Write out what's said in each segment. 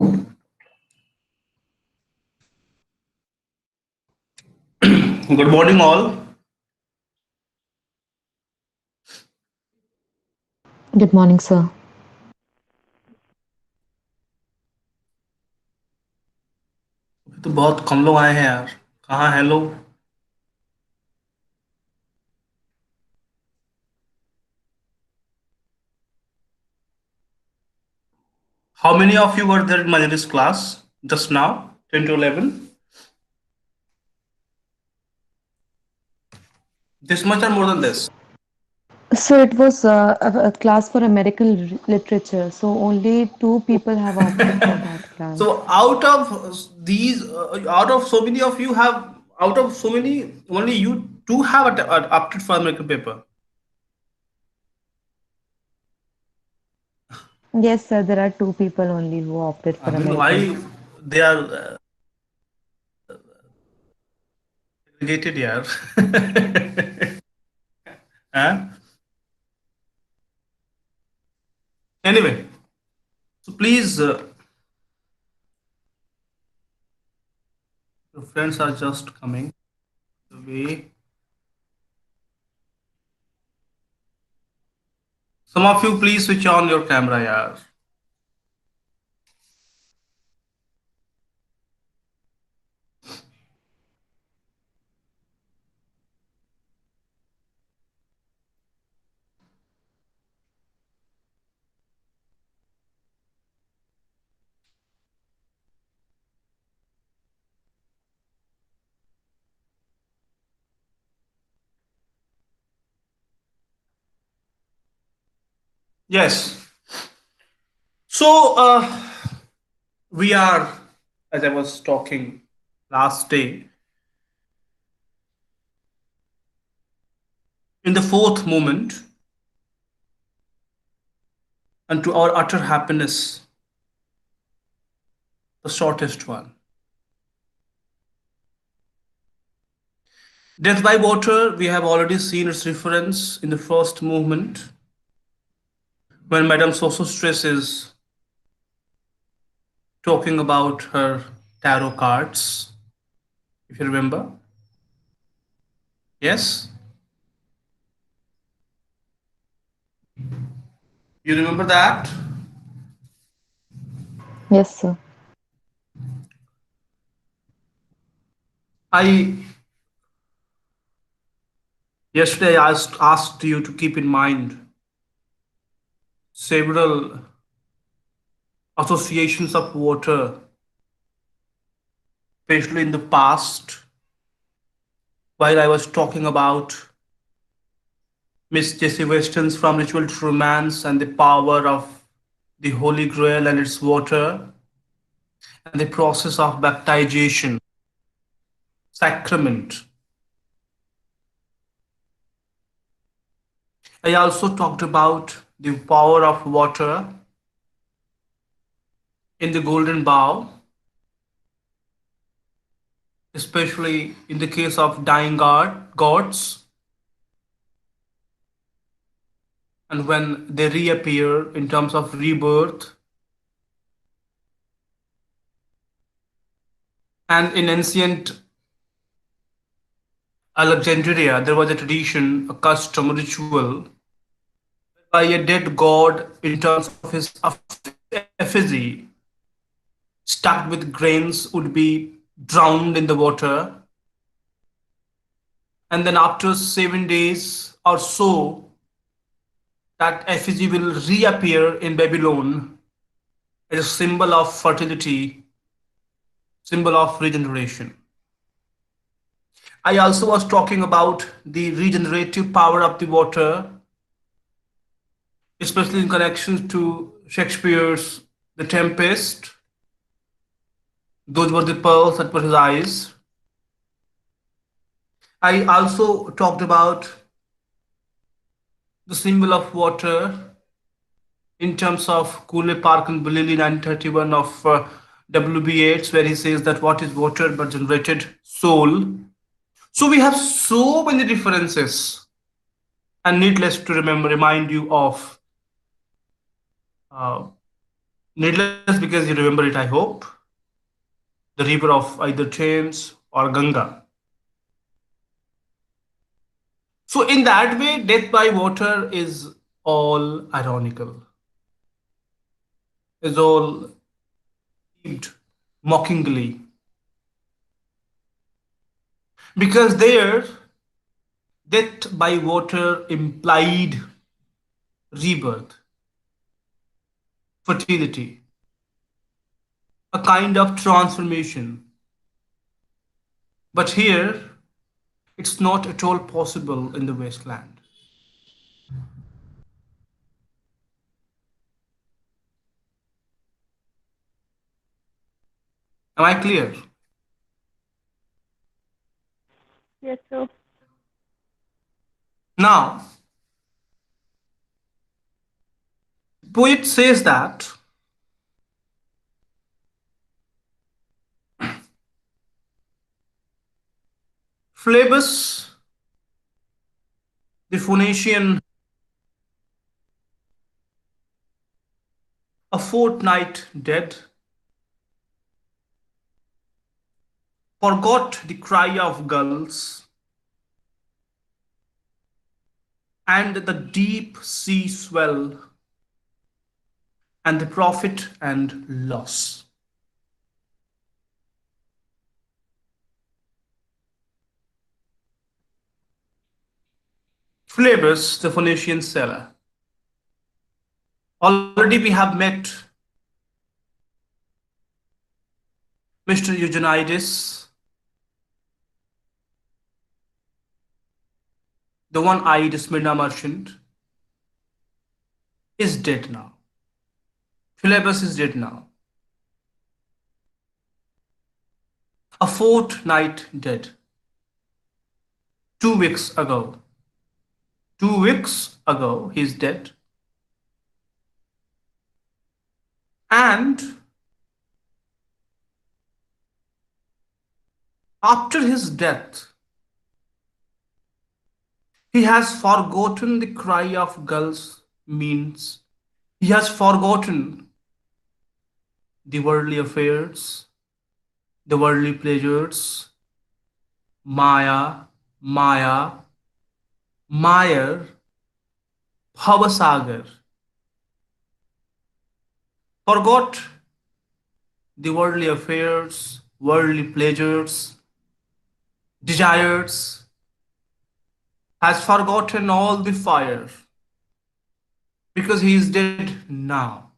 Good morning, all. Good morning, sir. तो बहुत कम लोग आए हैं यार. कहाँ हैं लोग? How many of you were there in Majlis class just now? 10 to 11. This much or more than this? So it was a class for American literature. So only two people have opted for that class. So out of so many of you have, out of so many, only you two have opted for American paper. Yes, sir. There are two people only who opted I for mean, American. why they are segregated here? Huh? Anyway, so please, your friends are just coming the way. Some of you, please switch on your camera, yaar. Yes. So we are, as I was talking last day, in the fourth moment, and to our utter happiness, the shortest one. Death by water, we have already seen its reference in the first movement when Madame Sosostress is talking about her tarot cards, if you remember. Yes? You remember that? Yes, sir. I yesterday asked you to keep in mind several associations of water, especially in the past, while I was talking about Miss Jessie Weston's From Ritual to Romance and the power of the Holy Grail and its water, and the process of baptization, sacrament. I also talked about the power of water in the Golden Bough, especially in the case of dying gods, and when they reappear in terms of rebirth. And in ancient Alexandria, there was a tradition, a custom, a ritual by a dead god in terms of his effigy stacked with grains would be drowned in the water, and then after 7 days or so that effigy will reappear in Babylon as a symbol of fertility, symbol of regeneration. I also was talking about the regenerative power of the water, especially in connection to Shakespeare's The Tempest. Those were the pearls that were his eyes. I also talked about the symbol of water in terms of Cooley Park and Bulili 1931 of W.B. Yeats, where he says that what is water but generated soul. So we have so many differences, and needless to remind you of uh, Needless because you remember it, I hope. The river of either Thames or Ganga. So, in that way, death by water is all ironical, is all perceived mockingly. Because there, death by water implied rebirth, fertility, a kind of transformation. But here, it's not at all possible in the wasteland. Am I clear? Yes, sir. Now, poet says that Phlebas, the Phoenician, a fortnight dead, forgot the cry of gulls and the deep sea swell and the profit and loss. Phlebas, the Phoenician sailor. Already we have met Mr. Eugenides, the one-eyed Smyrna merchant, is dead now. Phlebas is dead now. A fortnight dead. 2 weeks ago. 2 weeks ago, he's dead. And after his death, he has forgotten the cry of gulls means. He has forgotten the worldly affairs, the worldly pleasures, Maya, Maya, Mayer, Bhavasagar. Forgot the worldly affairs, worldly pleasures, desires, has forgotten all the fire because he is dead now.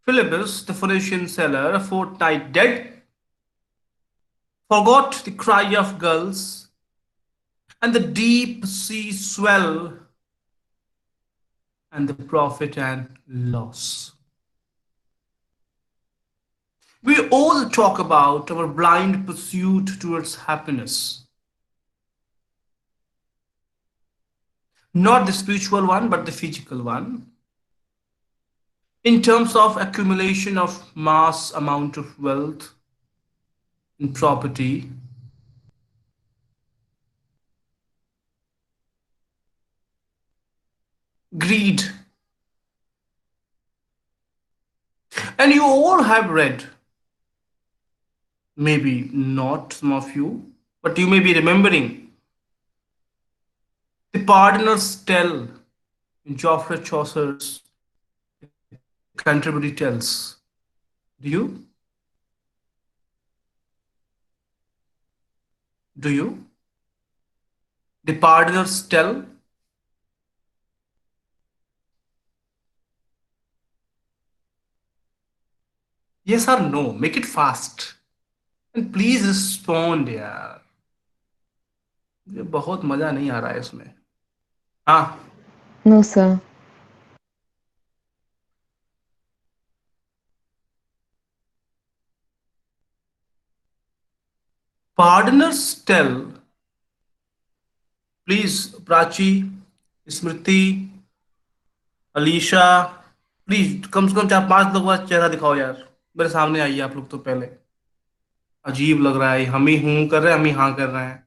Philebus, the Phoenician sailor, a fortnight dead, forgot the cry of gulls and the deep sea swell and the profit and loss. We all talk about our blind pursuit towards happiness, not the spiritual one, but the physical one, in terms of accumulation of mass amount of wealth and property, greed. And you all have read, maybe not some of you, but you may be remembering the Pardoner's Tale in Geoffrey Chaucer's The Canterbury Tales. Do you? Do you? The Pardoner's Tale? Yes or no? Make it fast. And please respond यार. ये बहुत मजा नहीं आ रहा है इसमें. हाँ. No, sir. Pardoner's Tale. Please, Prachi, Smriti, Alisha, please come से कम 4-5 लोग का चेहरा दिखाओ यार. मेरे सामने आइए आप लोग तो पहले. अजीब लग रहा है, हम ही हूं कर रहे हैं, हम ही हाँ कर रहे हैं.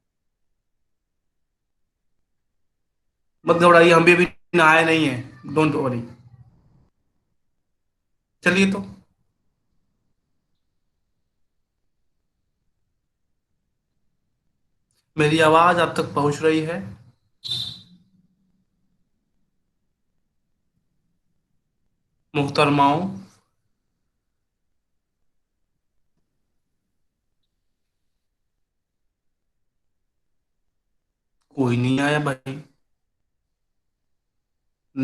मत घबराइए, हम भी अभी नहाए नहीं है. Don't worry. चलिए तो, मेरी आवाज आप तक पहुंच रही है? मुहतरमाओं, कोई नहीं आया भाई।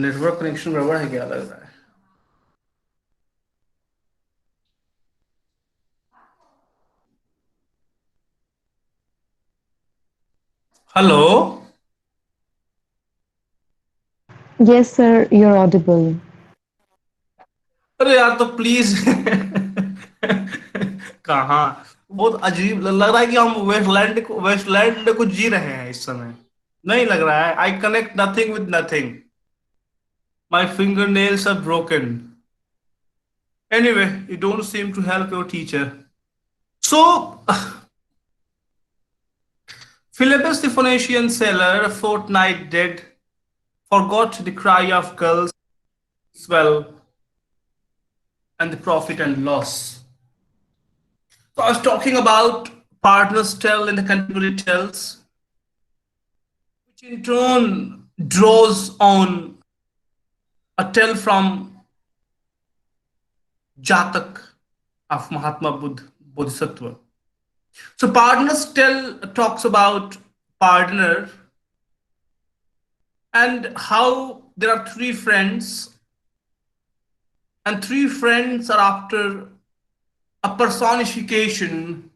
नेटवर्क कनेक्शन गड़बड़ है क्या, लग रहा है। Hello. Yes, sir, you're audible. अरे यार, तो प्लीज कहाँ, बहुत अजीब लग रहा है कि हम वेस्टलैंड में कुछ जी रहे हैं इस समय। नहीं लग रहा है। I connect nothing with nothing. My finger nails are broken. Anyway, you don't seem to help your teacher. So, Philippus the Phoenician sailor, a fortnight dead, forgot the cry of gulls, swell, and the profit and loss. So I was talking about partners tell in the category tells, which in turn draws on a tell from Jatak of Mahatma Buddha Bodhisattva. So partners tell talks about partner and how there are three friends, and three friends are after a personification,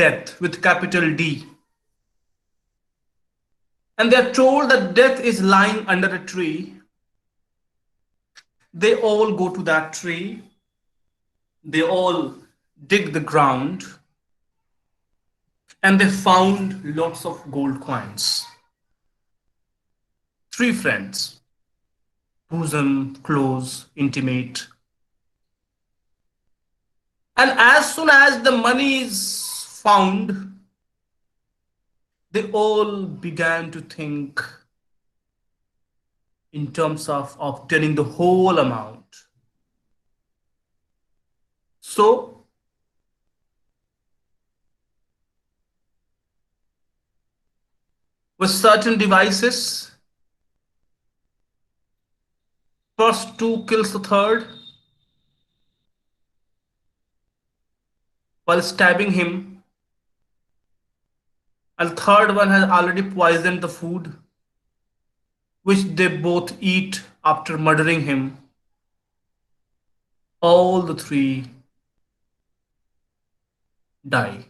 death with capital D. And they are told that death is lying under a tree. They all go to that tree, they all dig the ground, and they found lots of gold coins. Three friends, bosom, close, intimate. And as soon as the money is found, they all began to think in terms of obtaining the whole amount. So, with certain devices, first two kills the third while stabbing him, and the third one has already poisoned the food, which they both eat after murdering him. All the three die.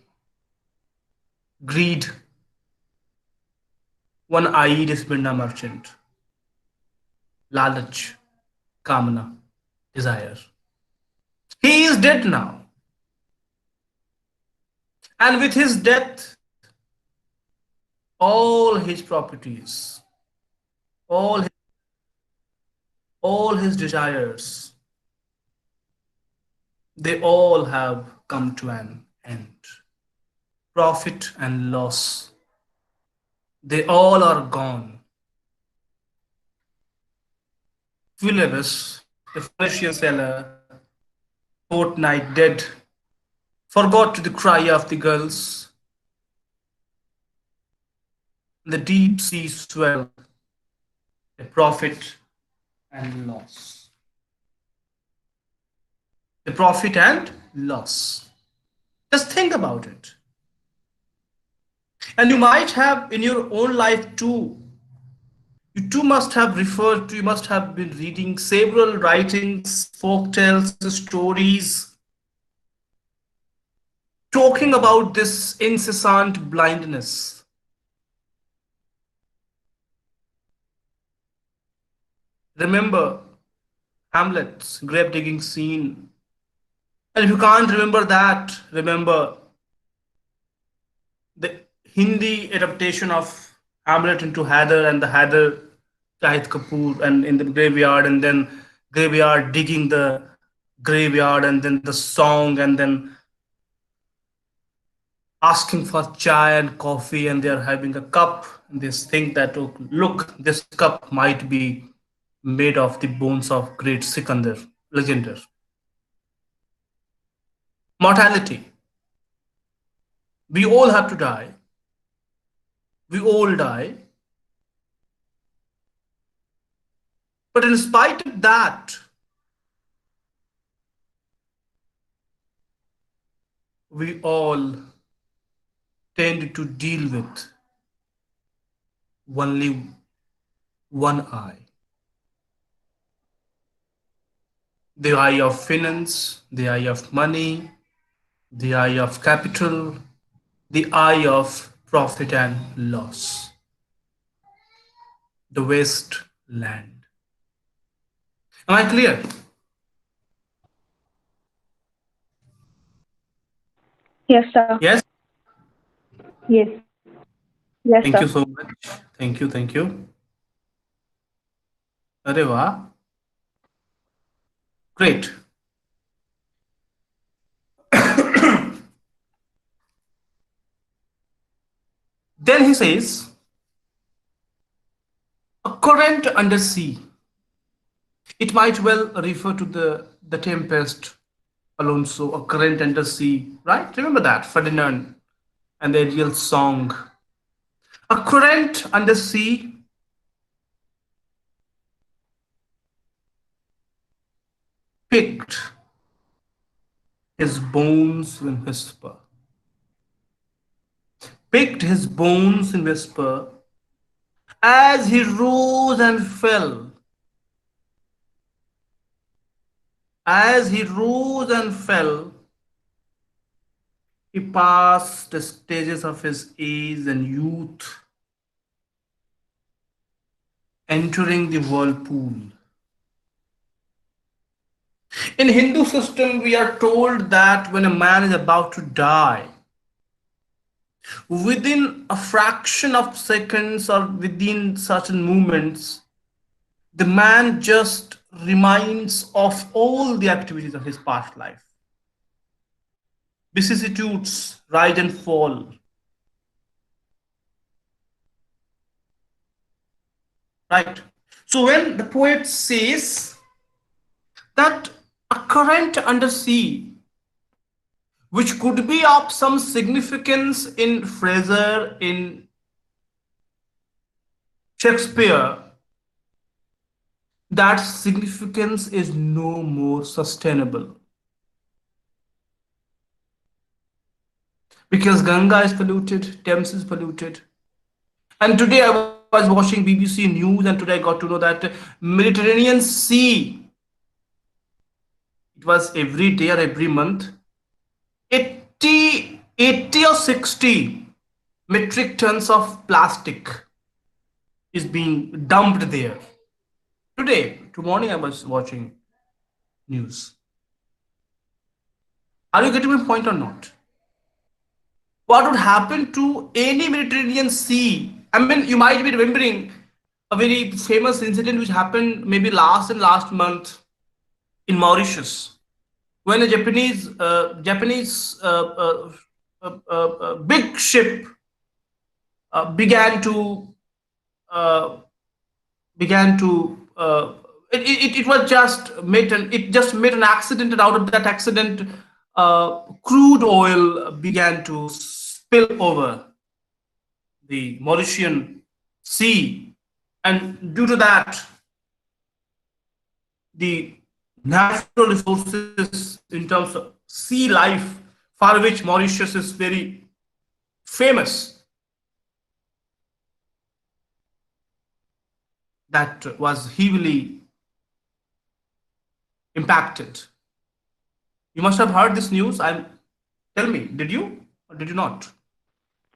Greed, one-eyed Isbinda merchant. Lalach, Kamana, desire. He is dead now. And with his death, all his properties, all his, all his desires, they all have come to an end. Profit and loss, they all are gone. Philebus, the Phoenician seller, fortnight dead, forgot the cry of the gulls, the deep sea swell, the profit and loss. The profit and loss. Just think about it. And you might have in your own life too. You too must have referred to, you must have been reading several writings, folk tales, stories, talking about this incessant blindness. Remember Hamlet's grave digging scene. And if you can't remember that, remember the Hindi adaptation of Hamlet into Heather, and the Heather Shahid Kapoor and in the graveyard, and then graveyard digging the graveyard, and then the song, and then asking for chai and coffee, and they are having a cup, and they think that, oh, look, this cup might be made of the bones of great Sikandar, legendary. mortality. We all have to die. We all die. But in spite of that, we all tend to deal with only one eye, the eye of finance, the eye of money, the eye of capital, the eye of profit and loss, the wasteland. Am I clear? Yes, sir. Yes. Yes. Yes, Thank sir. you so much. Thank you. Thank you. अरे वाह. Great. Then he says, a current under sea. It might well refer to the tempest Alonso, a current under sea, right? Remember that, Ferdinand and the Ariel song. A current under sea picked his bones in whisper, picked his bones in whisper, as he rose and fell, as he rose and fell, he passed the stages of his age and youth, entering the whirlpool. In Hindu system, we are told that when a man is about to die, within a fraction of seconds or within certain moments, the man just reminds of all the activities of his past life, vicissitudes, rise and fall, right? So when the poet says that a current under sea, which could be of some significance in Fraser, in Shakespeare, that significance is no more sustainable because Ganga is polluted, Thames is polluted. And today I was watching BBC News, and today I got to know that Mediterranean Sea, it was every day or every month, 80 or 60 metric tons of plastic is being dumped there. Today, to morning, I was watching news. Are you getting my point or not? What would happen to any Mediterranean Sea? I mean, you might be remembering a very famous incident which happened maybe last month in Mauritius, when a Japanese big ship began to uh, began to it was just made an accident, and out of that accident, crude oil began to spill over the Mauritian sea, and due to that, the natural resources in terms of sea life, for which Mauritius is very famous, that was heavily impacted. You must have heard this news. I'm Tell me, did you or did you not?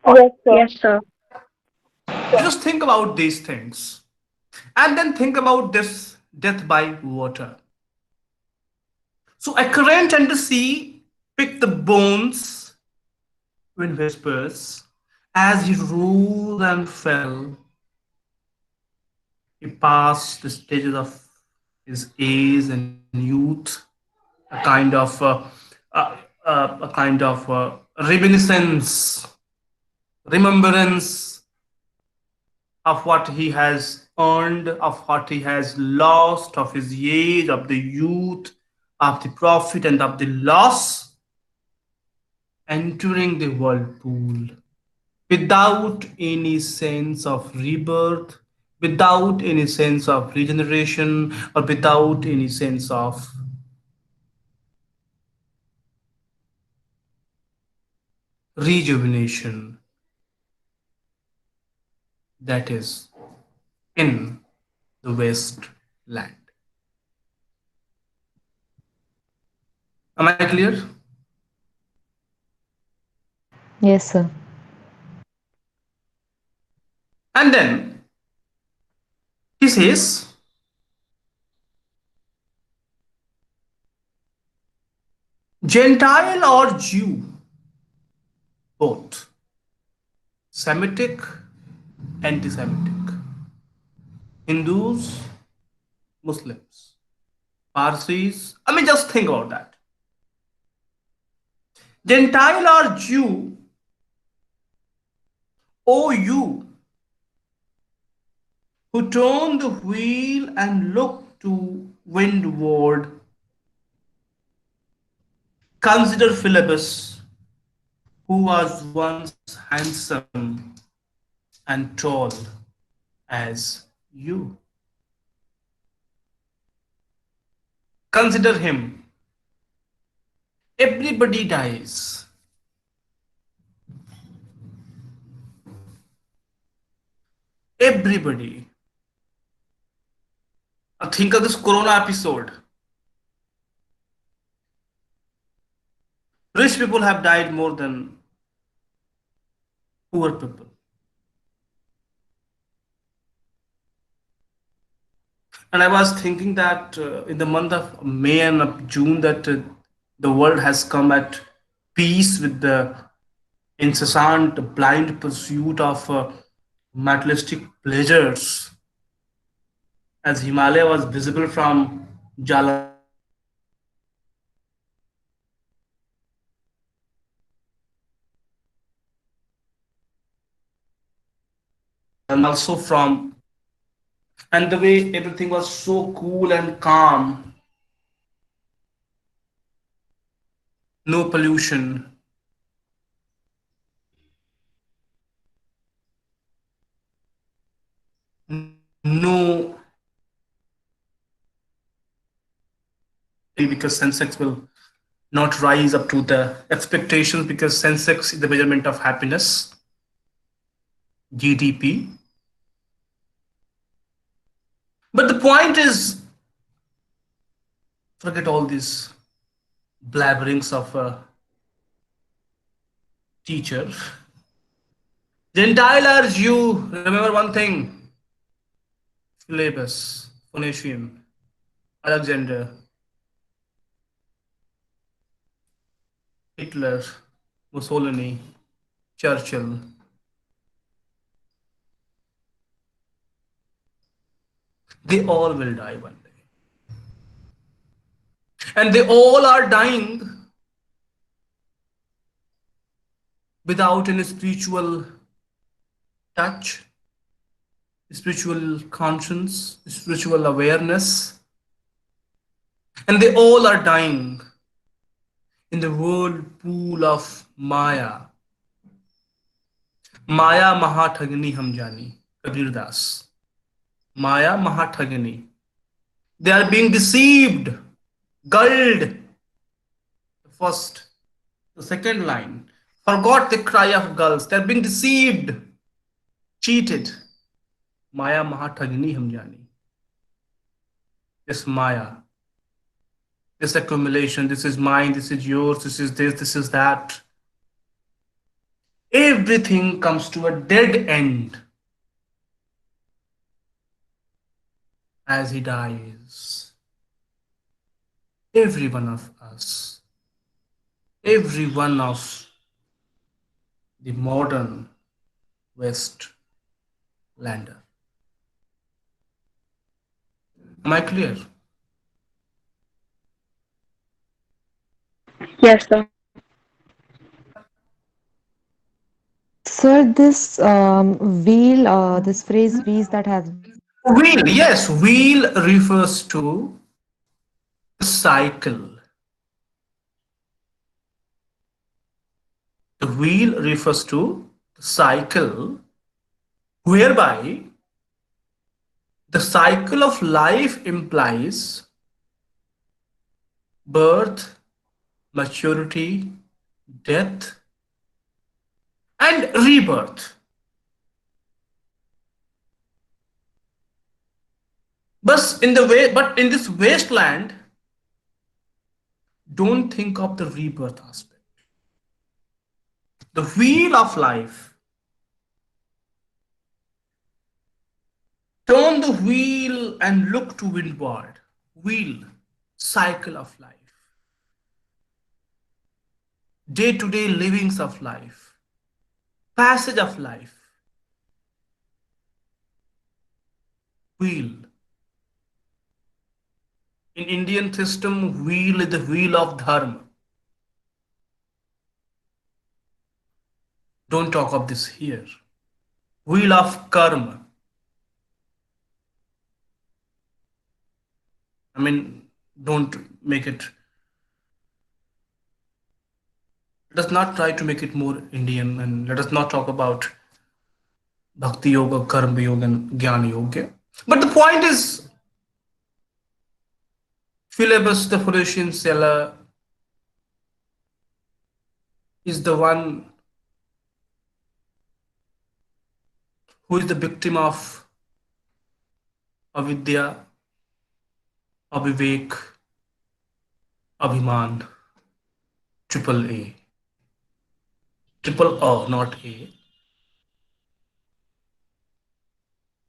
Yes, sir. Yes, sir. You just think about these things and then think about this death by water. So a current and the sea pick the bones, wind whispers, as he rose and fell, he passed the stages of his age and youth, a kind of a kind of reminiscence, remembrance of what he has earned, of what he has lost, of his age, of the youth, of the profit and of the loss. entering the whirlpool without any sense of rebirth, without any sense of regeneration, or without any sense of rejuvenation that is in the wasteland. Am I clear? Yes, sir. And then he says, Gentile or Jew, both Semitic, anti Semitic, Hindus, Muslims, Parsis. I mean, just think about that. Gentile or Jew, O you who turn the wheel and look to windward, consider Philippus, who was once handsome and tall as you. Consider him. Everybody dies. Everybody. Think of this Corona episode. Rich people have died more than poor people. And I was thinking that in the month of May and of June, that the world has come at peace with the incessant blind pursuit of materialistic pleasures, as Himalaya was visible from Jalandhar, and also from, and the way everything was so cool and calm, no pollution, no, because Sensex will not rise up to the expectations, because Sensex is the measurement of happiness, GDP. But the point is, forget all these blabberings of a teacher. Gentile are Jew. Remember one thing: Philebus, Phoenician, Alexander, Hitler, Mussolini, Churchill. They all will die one day. And they all are dying without any spiritual touch, spiritual conscience, spiritual awareness. And they all are dying in the whirlpool of Maya. Maya Mahathagani Hamjani, Kabir Das. Maya Mahathagani. They are being deceived, gulled. The first, the second line. Forgot the cry of gulls. They are being deceived, cheated. Maya Mahathagani Hamjani. This Maya, this accumulation, this is mine, this is yours, this is this is that. Everything comes to a dead end as he dies. Every one of us, every one of the modern Westlander. Am I clear? Yes, sir. Sir, this this phrase wheels that has been used. Wheel, yes, wheel refers to the cycle. The wheel refers to the cycle whereby the cycle of life implies birth, maturity, death, and rebirth. But in this wasteland, don't think of the rebirth aspect. The wheel of life. Turn the wheel and look to windward. Wheel, cycle of life, day to day livings of life, passage of life, wheel. In Indian system, wheel is the wheel of dharma. Don't talk of this here. Wheel of karma. I mean, don't make it. Let us not try to make it more Indian, and let us not talk about bhakti yoga, karma yoga, and jnana yoga. But the point is, Philebus, the Phoenician seller, is the one who is the victim of avidya, avivek, abhiman, triple A, triple not A.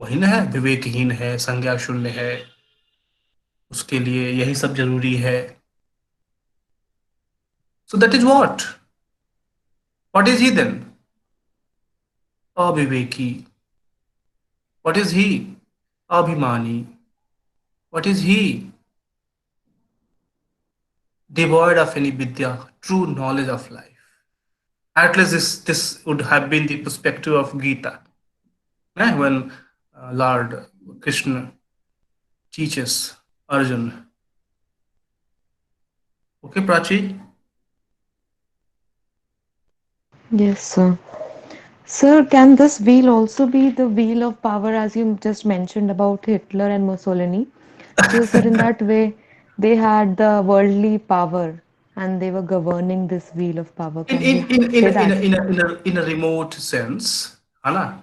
वही ना है, विवेकहीन है, संज्ञा शून्य है, उसके लिए यही सब जरूरी है. So that is what is he then? Aviveki. What is he? Abhimani. What is he? Devoid of any vidya, true knowledge of life. At least this would have been the perspective of Gita, when Lord Krishna teaches Arjun. Okay, Prachi? Yes, sir. Sir, can this wheel also be the wheel of power, as you just mentioned about Hitler and Mussolini? So, sir, in that way, they had the worldly power and they were governing this wheel of power. In Can in we in in say a, in a, that? in a, in a, in a remote sense, Anna.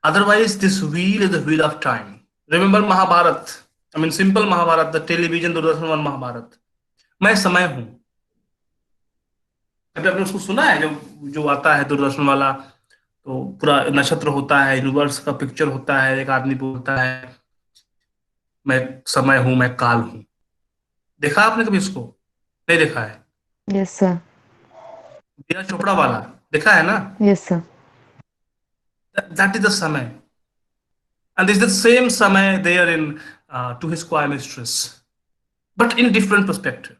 Otherwise, this wheel is the wheel of time. Remember Mahabharat? I mean, simple Mahabharat, the television Doordarshan one Mahabharat. मैं समय हूँ. अभी आपने उसको सुना है, जो जो आता है दूरदर्शन वाला, तो पूरा नक्षत्र होता है, यूनिवर्स का पिक्चर होता है, एक आदमी बोलता है मैं समय हूँ, मैं काल हूँ. देखा आपने कभी इसको? नहीं देखा है? Yes, sir. नीरज चोपड़ा वाला देखा है ना? Yes, sir. That is the समय, and this is the same समय there in to his choir mistress, but in different perspective,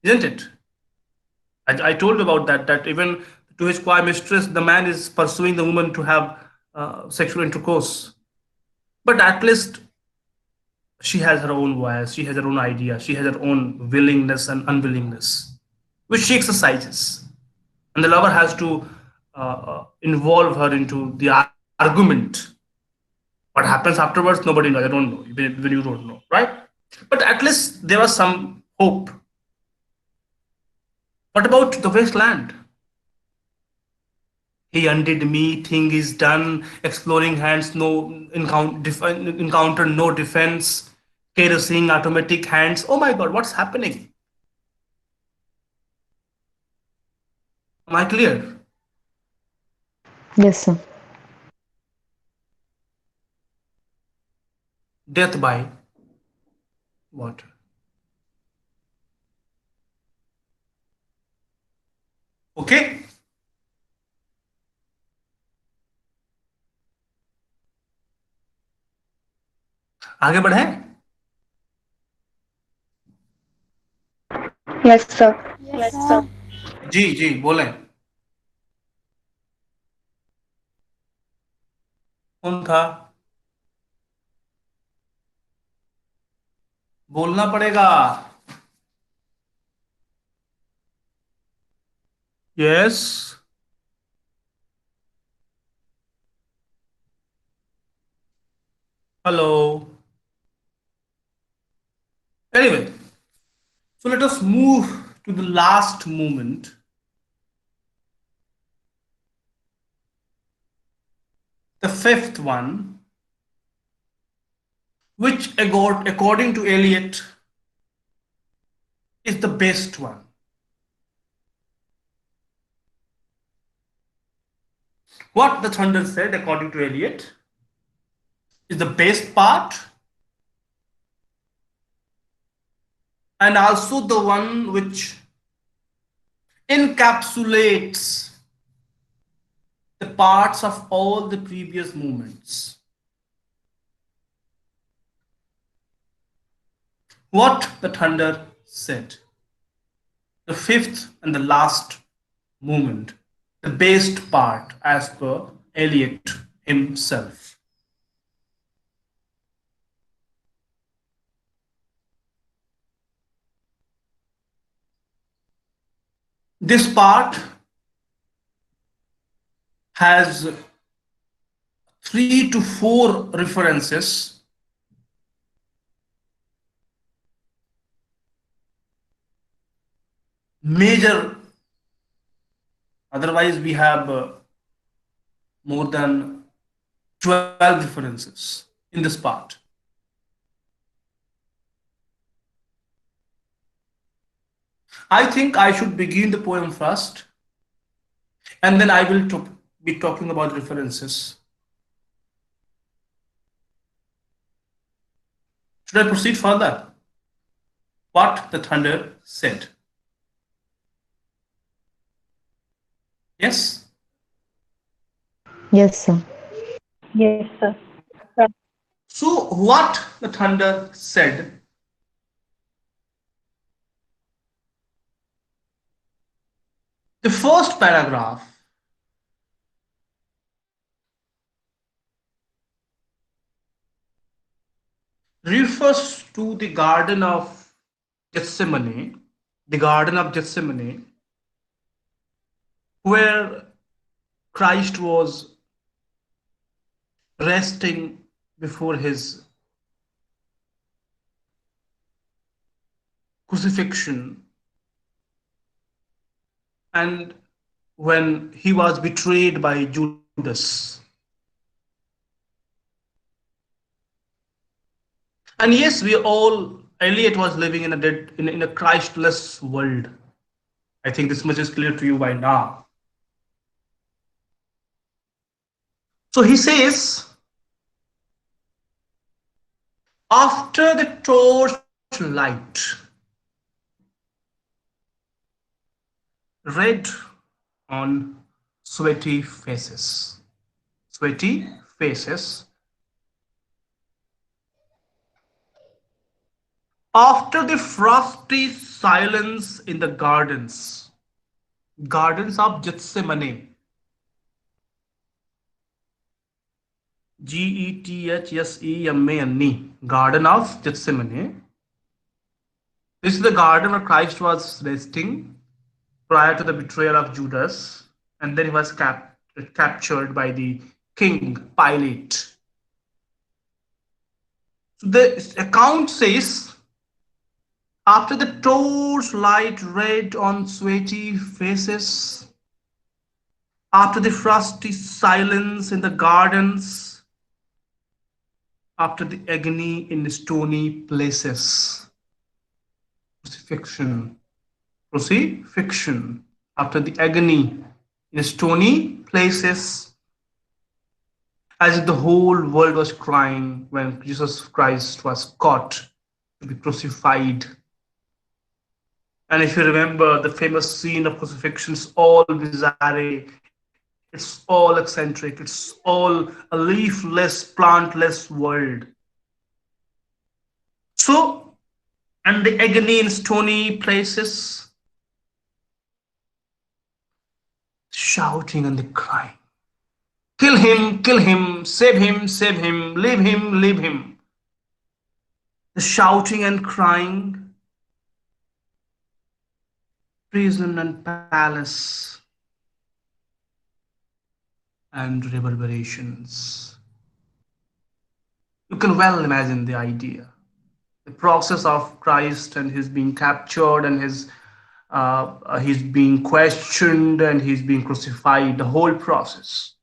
isn't it? I told about that even to his choir mistress, the man is pursuing the woman to have sexual intercourse, but at least she has her own voice, she has her own idea, she has her own willingness and unwillingness, which she exercises, and the lover has to involve her into the argument. What happens afterwards, nobody knows. I don't know. Even you don't know, right? But at least there was some hope. What about the wasteland? He undid me, thing is done, exploring hands, no encounter, no defense, kerosene, automatic hands. Oh my god, what's happening? Am I clear? Yes, sir. Death by what? Okay? आगे बढ़े. Yes, sir. जी जी बोलें. कौन था? बोलना पड़ेगा. Yes. Hello. Anyway, so let us move to the last movement, the fifth one, which according to Eliot is the best one. What the thunder said, according to Eliot, is the best part and also the one which encapsulates the parts of all the previous movements. What the thunder said. The fifth and the last movement, the best part as per Eliot himself. This part has 3 to 4 references, major. Otherwise, we have more than 12 references in this part. I think I should begin the poem first, and then I will be talking about references. Should I proceed further? What the thunder said. Yes? Yes, sir. Yes, sir. So, what the thunder said, the first paragraph refers to the Garden of Gethsemane, the Garden of Gethsemane, where Christ was resting before his crucifixion and when he was betrayed by Judas. And yes, we all, Eliot was living in a in a Christless world. I think this much is clear to you by now. So he says, after the torchlight, red on sweaty faces, sweaty faces, after the frosty silence in the gardens of Gethsemane, Gethsemane, Garden of Gethsemane. This is the garden where Christ was resting prior to the betrayal of Judas, and then he was captured by the king Pilate. So the account says, after the torchlight red on sweaty faces, after the frosty silence in the gardens, after the agony in stony places, crucifixion, crucifixion, after the agony in stony places, as if the whole world was crying when Jesus Christ was caught to be crucified. And if you remember the famous scene of crucifixion, it's all bizarre, it's all eccentric, it's all a leafless, plantless world. So, and the agony in stony places, shouting and the crying. Kill him, save him, leave him, leave him. The shouting and crying, prison and palace. and reverberations. You can well imagine the idea. The process of Christ and his being captured and he's being questioned and he's being crucified, the whole process.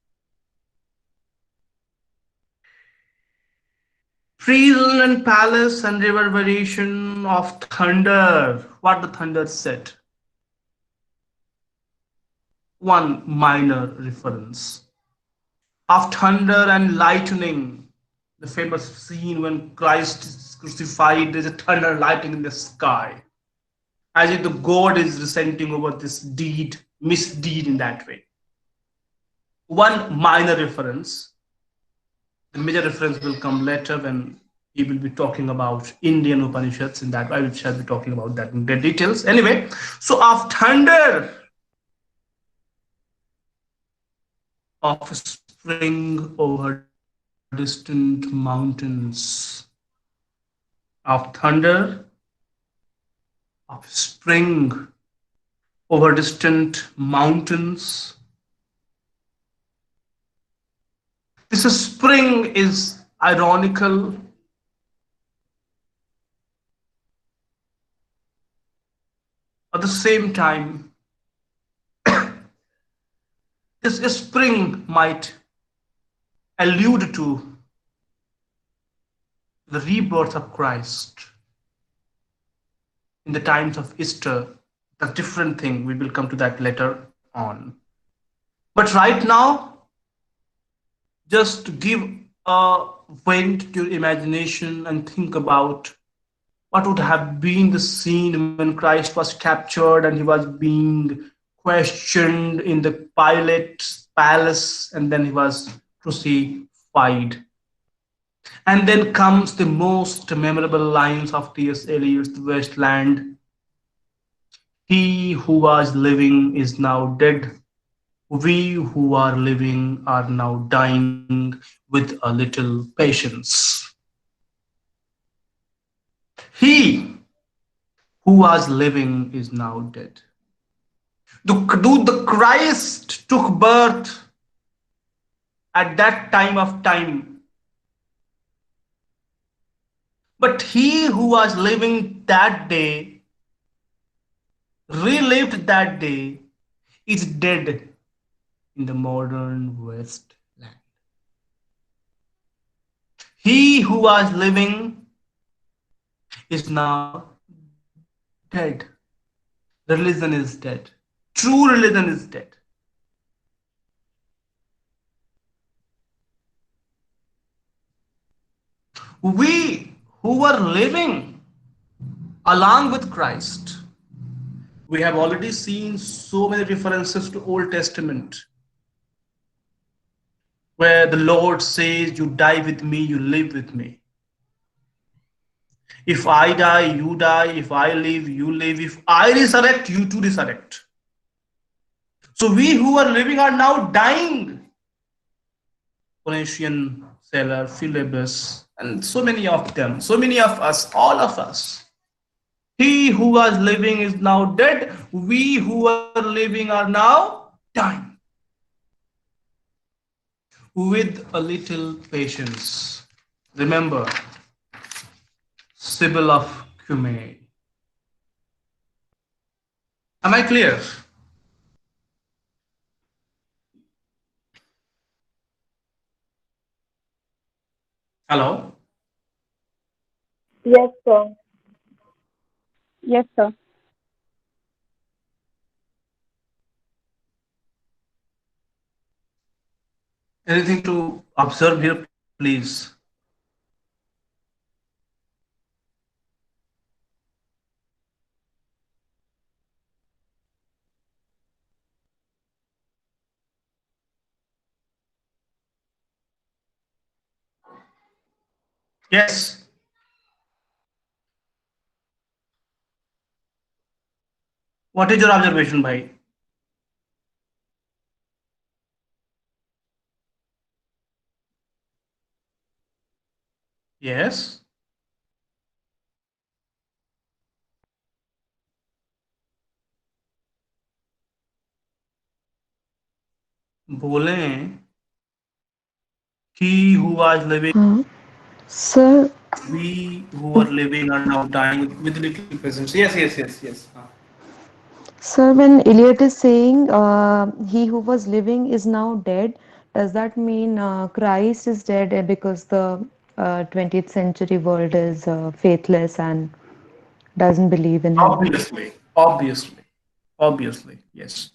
Prison and palace and reverberation of thunder. What the thunder said. One minor reference of thunder and lightning. The famous scene when Christ is crucified, there's a thunder lightning in the sky, as if the God is resenting over this deed, misdeed in that way. One minor reference. The major reference will come later when he will be talking about Indian Upanishads. In that, I shall be talking about that in the details. Anyway, so of thunder, of spring over distant mountains, of thunder, of spring over distant mountains. This spring is ironical. At the same time, this spring might allude to the rebirth of Christ in the times of Easter. A different thing. We will come to that later on. But right now, just give a vent to your imagination and think about what would have been the scene when Christ was captured and he was being questioned in the Pilate's palace and then he was crucified. And then comes the most memorable lines of T.S. Eliot's The Wasteland. He who was living is now dead. We who are living are now dying with a little patience. He who was living is now dead. The Christ took birth at that time of time, but he who was living that day, relived that day, is dead in the modern West land. He who was living is now dead. Religion is dead. True religion is dead. We who were living along with Christ, we have already seen so many references to Old Testament where the Lord says, you die with me, you live with me. If I die, you die. If I live, you live. If I resurrect, you too resurrect. So we who are living are now dying. Ponentian, Seller, Philebus, and so many of them, so many of us, all of us. He who was living is now dead. We who are living are now dying. With a little patience. Remember, Sibyl of Cumae. Am I clear? Hello? Yes, sir. Yes, sir. Anything to observe here, please? Yes. What is your observation, bhai? Yes. बोलें He who was living, Huh? Sir, we who are living are now dying with little presence. Yes, yes, yes, yes. sir, when Eliot is saying he who was living is now dead, does that mean Christ is dead because the 20th century world is faithless and doesn't believe in him? Obviously, obviously, obviously, yes,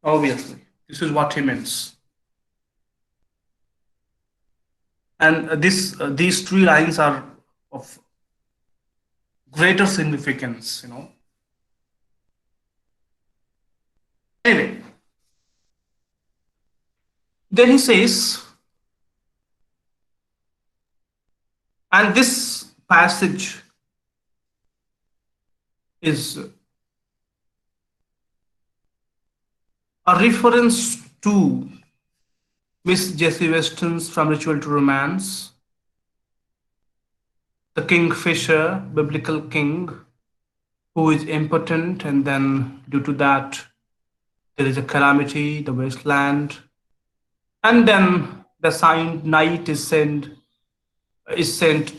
obviously. This is what he means. And these three lines are of greater significance, you know. Anyway, then he says, and this passage is a reference to Miss Jessie Weston's From Ritual to Romance, the kingfisher, biblical king, who is impotent, and then due to that, there is a calamity, the wasteland, and then the signed knight is sent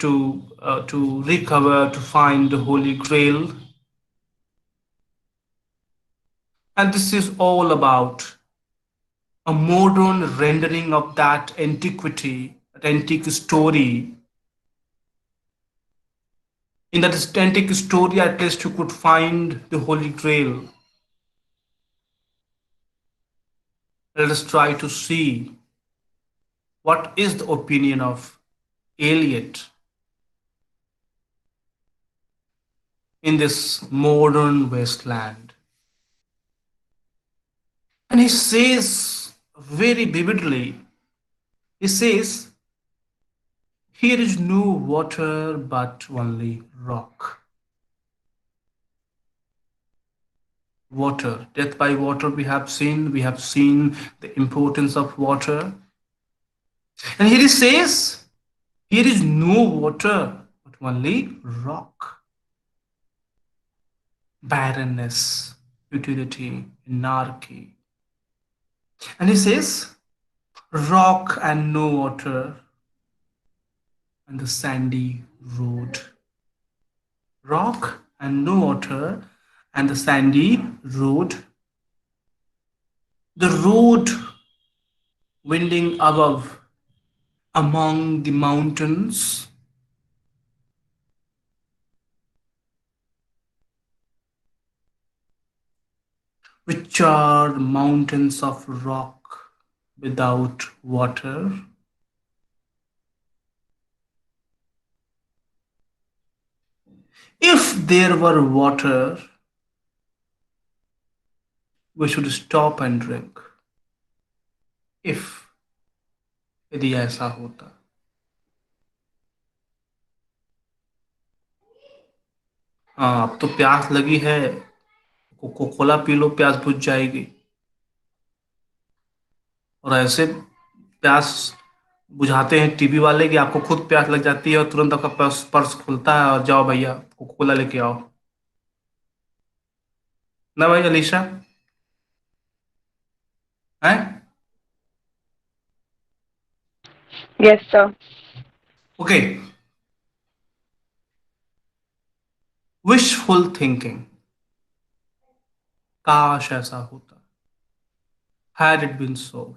to recover to find the Holy Grail, and this is all about a modern rendering of that antiquity, that antique story. In that antique story, at least you could find the Holy Grail. Let us try to see what is the opinion of Eliot in this modern wasteland. And he says very vividly, he says, here is no water but only rock. Water, death by water, we have seen the importance of water. And here he says, here is no water but only rock. Barrenness, futility, anarchy. And he says, rock and no water and the sandy road. Rock and no water and the sandy road. The road winding above among the mountains, which are mountains of rock without water. If there were water, we should stop and drink. If यदि ऐसा होता, हाँ अब तो प्यास लगी है, cocoa Cola P low, प्यास बुझ जाएगी। और ऐसे प्यास बुझाते हैं टीवी वाले कि आपको खुद प्यास लग जाती है और तुरंत आपका पर्स पर्स खुलता है और जाओ भैया कोको कोला लेके आओ। ना भाई अलीशा, है? Yes, sir. Okay, wishful thinking, काश ऐसा होता, had it been so,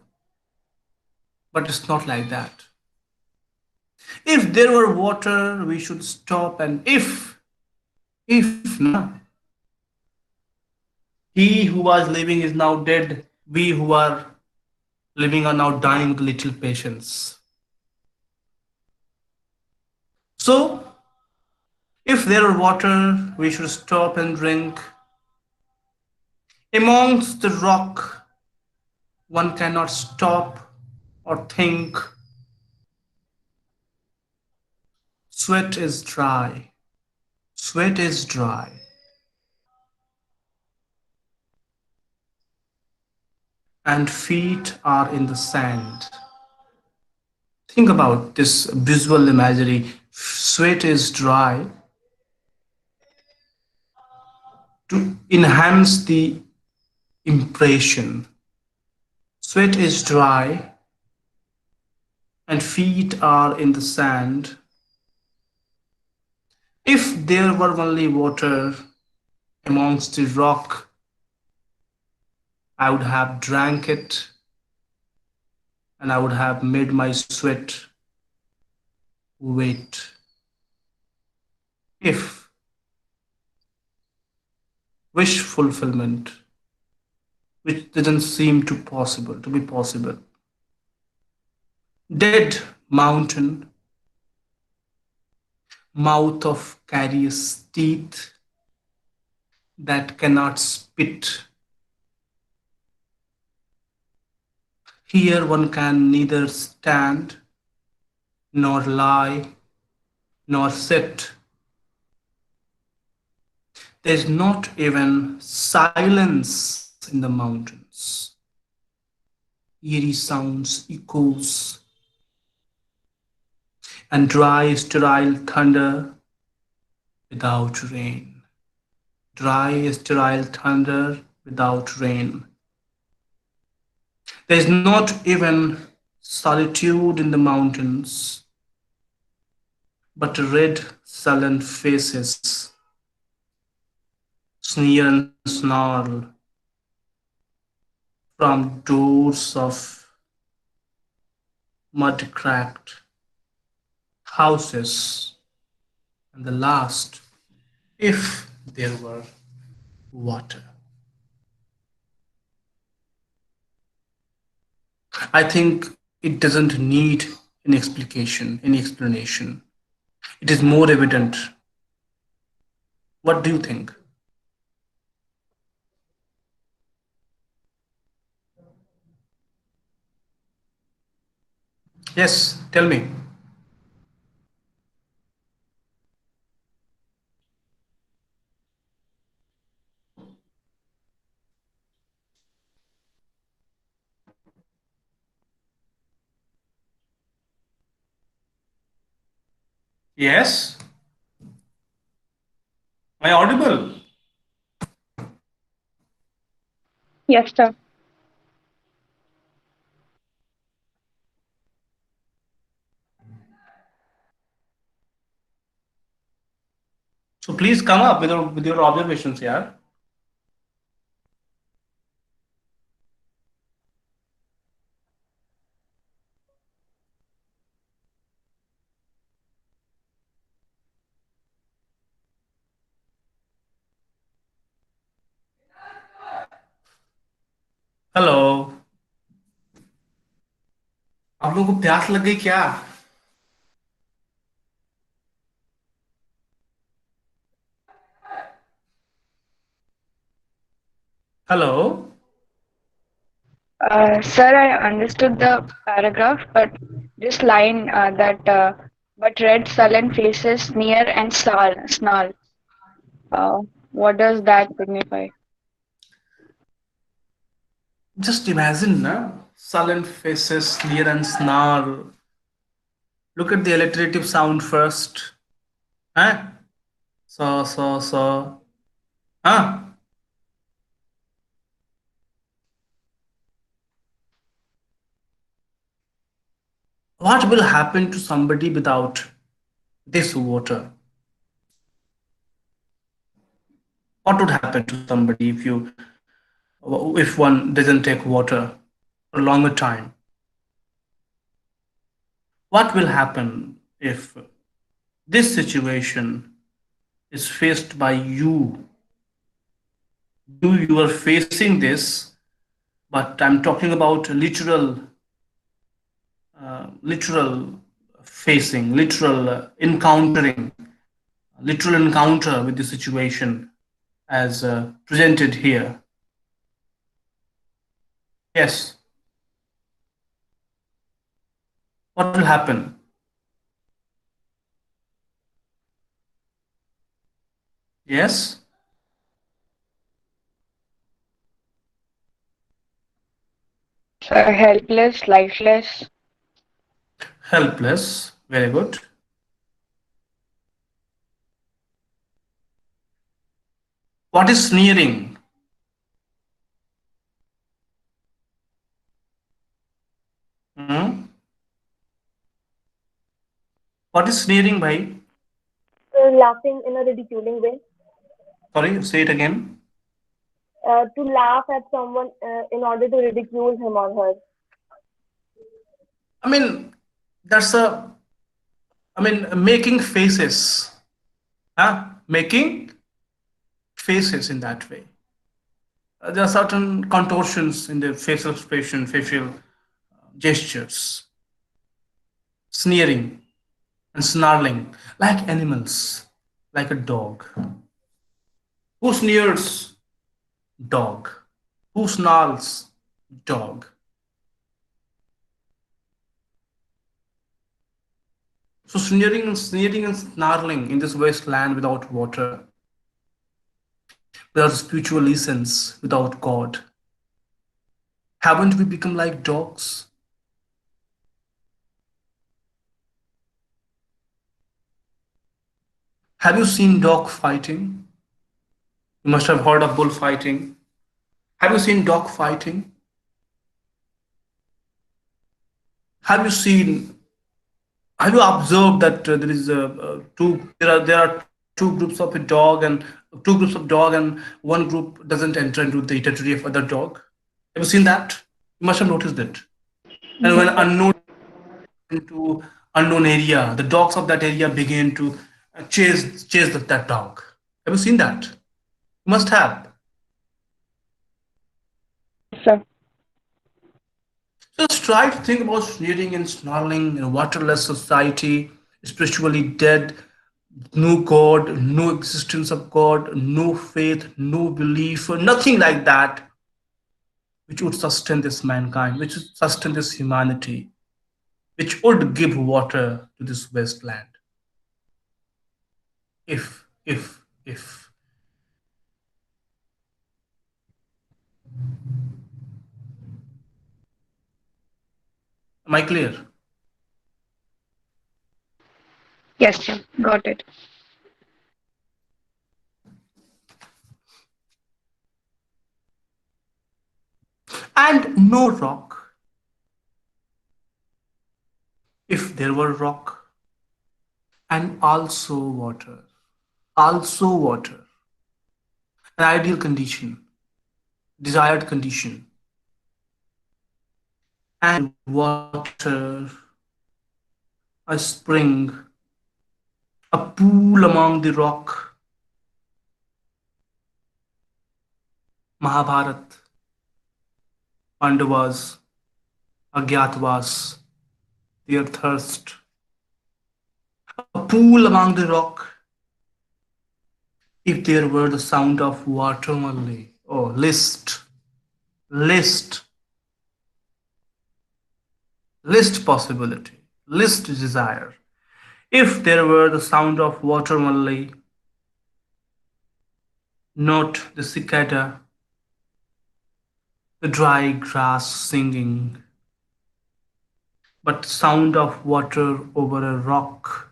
but it's not like that. If there were water, we should stop, and if na, he who was living is now dead, we who are living are now dying with little patience. So, if there were water, we should stop and drink. Amongst the rock, one cannot stop or think. Sweat is dry. Sweat is dry. And feet are in the sand. Think about this visual imagery. Sweat is dry to enhance the impression. Sweat is dry and feet are in the sand. If there were only water amongst the rock, I would have drank it and I would have made my sweat wet. If wish fulfillment, which didn't seem to be possible. Dead mountain, mouth of carious teeth that cannot spit. Here one can neither stand, nor lie, nor sit. There's not even silence in the mountains. Eerie sounds, echoes, and dry, sterile thunder without rain. Dry, sterile thunder without rain. There is not even solitude in the mountains, but red, sullen faces sneer and snarl from doors of mud cracked houses. And the last, if there were water. I think it doesn't need any explanation. It is more evident. What do you think? Yes, tell me. Yes, am I audible? Yes, sir. So please come up with your observations here. Hello. आप लोगों को प्यास लग गई क्या? Hello. Sir, I understood the paragraph, but this line but red sullen faces sneer and snarl. Uh, what does that signify? Just imagine, na? Sullen faces sneer and snarl. Look at the alliterative sound first. Huh? So. Huh? What will happen to somebody without this water? What would happen to somebody if one doesn't take water for a longer time? What will happen if this situation is faced by you? You are facing this, but I'm talking about literal facing, literal literal encounter with the situation as presented here. Yes, what will happen? Yes, Helpless, lifeless. helpless. Very good. What is sneering? Hmm? What is sneering, bhai? Laughing in a ridiculing way. Sorry, say it again. To laugh at someone in order to ridicule him or her. I mean, that's a, I mean, making faces, huh? Making faces in that way. There are certain contortions in the facial expression, facial gestures, sneering and snarling like animals, like a dog. Who sneers? Dog. Who snarls? Dog. So sneering and snarling in this wasteland without water, without spiritual essence, without God. Haven't we become like dogs? Have you seen dog fighting? You must have heard of bullfighting. Have you seen dog fighting? Have you seen? Have you observed that there is two? There are two groups of a dog and two groups of dog, and one group doesn't enter into the territory of other dog. Have you seen that? You must have noticed it. And when Yes, sir. unknown into unknown area, the dogs of that area begin to chase that dog. Have you seen that? You must have. Yes, sir. Just try to think about sneering and snarling in a waterless society, spiritually dead, no God, no existence of God, no faith, no belief, nothing like that, which would sustain this mankind, which would sustain this humanity, which would give water to this wasteland. If. Am I clear? Yes, sir. Got it. And no rock. If there were rock, and also water, also water, an ideal condition, desired condition, and water, a spring, a pool among the rock, Mahabharat, Pandavas, Agyatavas, their thirst, a pool among the rock. If there were the sound of water only, oh, list, list possibility, list desire. If there were the sound of water only, not the cicada, the dry grass singing, but sound of water over a rock.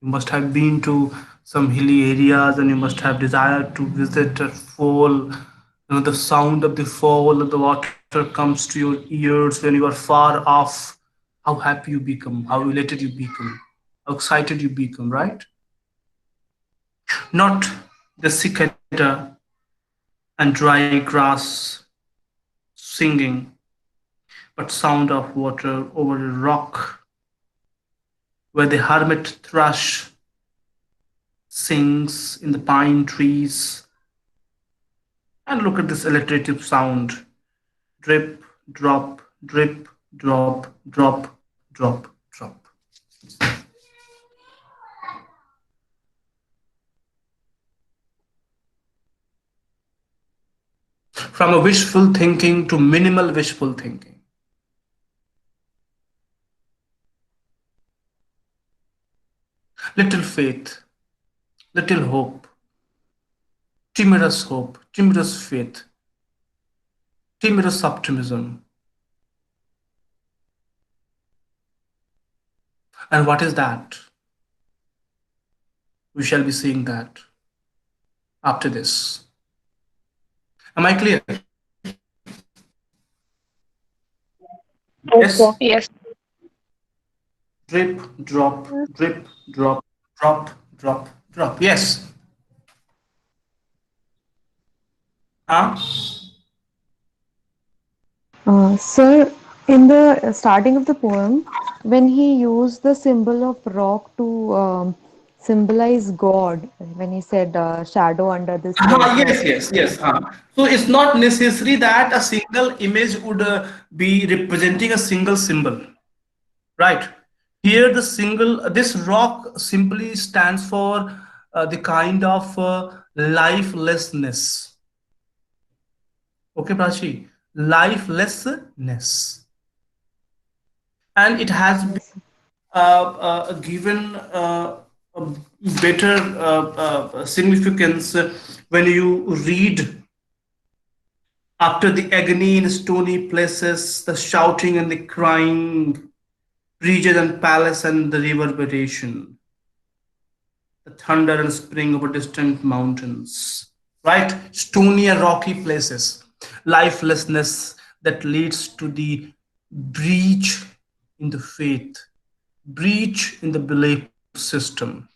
You must have been to some hilly areas and you must have desired to visit a fall. The sound of the fall of the water comes to your ears when you are far off. How happy you become, how elated you become, how excited you become, right? Not the cicada and dry grass singing, but sound of water over a rock where the hermit thrush sings in the pine trees. And look at this alliterative sound: drip, drop, drip, drop, drop, drop, drop. From a wishful thinking to minimal wishful thinking. Little faith, little hope, timorous faith, timorous optimism. And what is that? We shall be seeing that after this. Am I clear? Yes, Yes? sir. Yes. Drip, drop, drip, drop, drop, drop, drop. Yes. Huh? Sir, in the starting of the poem, when he used the symbol of rock to symbolize God, when he said shadow under this red rock. Yes, yes, yes. So it's not necessary that a single image would be representing a single symbol, right? Here, this rock simply stands for the kind of lifelessness. Okay, Prachi, lifelessness, and it has been Yes, given a better significance when you read after the agony in stony places, the shouting and the crying, region and palace and the reverberation, the thunder and spring over distant mountains, right? Stony and rocky places, lifelessness that leads to the breach in the faith, breach in the belief system.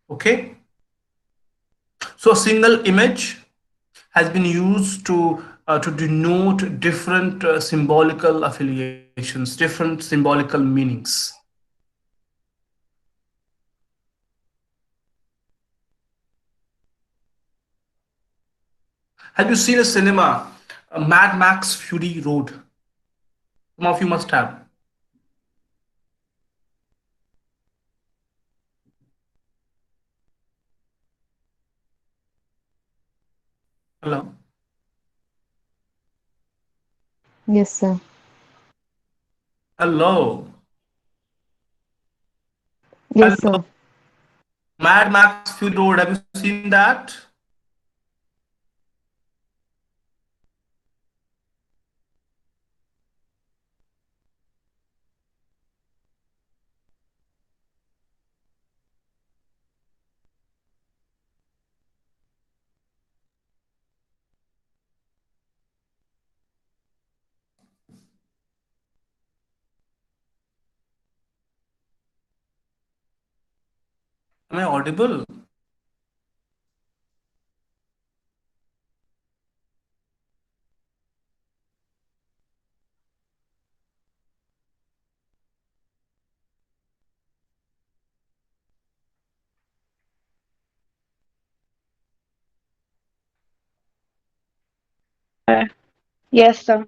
Okay, so a single image has been used to denote different symbolical affiliations, different symbolical meanings. Have you seen a cinema, Mad Max Fury Road? Some of you must have. Hello, yes, sir. hello, Yes, hello. sir. Mad Max Fury Road. Have you seen that? Am I audible? Uh, yes, sir.